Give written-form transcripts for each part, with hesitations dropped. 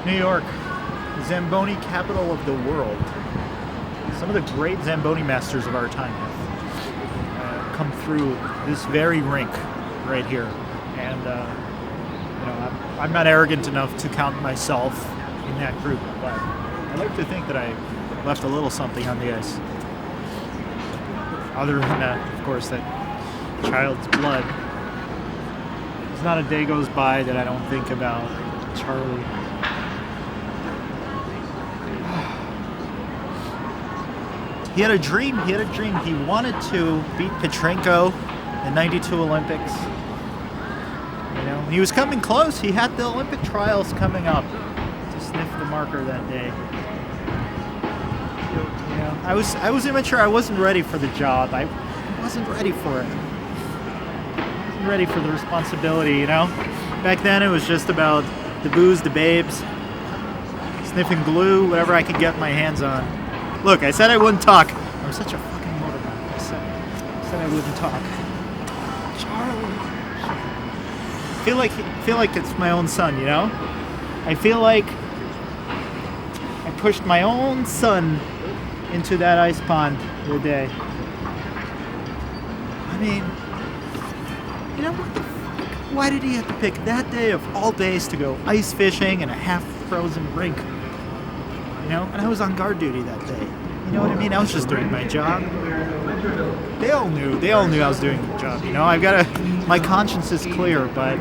New York, the Zamboni capital of the world. Some of the great Zamboni masters of our time have come through this very rink right here. And, I'm not arrogant enough to count myself in that group, but I like to think that I left a little something on the ice. Other than that, of course, that child's blood. There's not a day goes by that I don't think about Charlie. He had a dream. He wanted to beat Petrenko in '92 Olympics. He was coming close. He had the Olympic trials coming up to sniff the marker that day. I was immature. I wasn't ready for the job. I wasn't ready for it. I wasn't ready for the responsibility, Back then it was just about the booze, the babes, sniffing glue, whatever I could get my hands on. Look, I said I wouldn't talk. I'm such a fucking motorbike. I said I wouldn't talk. Charlie. I feel like it's my own son, I feel like I pushed my own son into that ice pond today. I mean, what the fuck? Why did he have to pick that day of all days to go ice fishing in a half-frozen rink? And I was on guard duty that day. You know what I mean? I was just doing my job. They all knew I was doing the job. My conscience is clear, but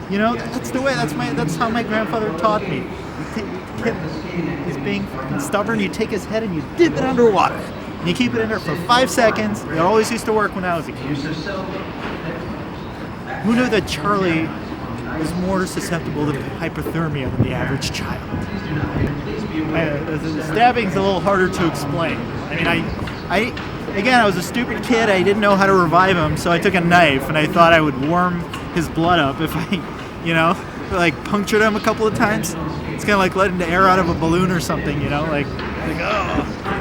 that's the way. That's how my grandfather taught me. The kid is being stubborn. You take his head and you dip it underwater, and you keep it in there for 5 seconds. It always used to work when I was a kid. Who knew that Charlie was more susceptible to hypothermia than the average child? The stabbing's a little harder to explain. I was a stupid kid. I didn't know how to revive him, so I took a knife and I thought I would warm his blood up if I, punctured him a couple of times. It's kind of like letting the air out of a balloon or something, oh.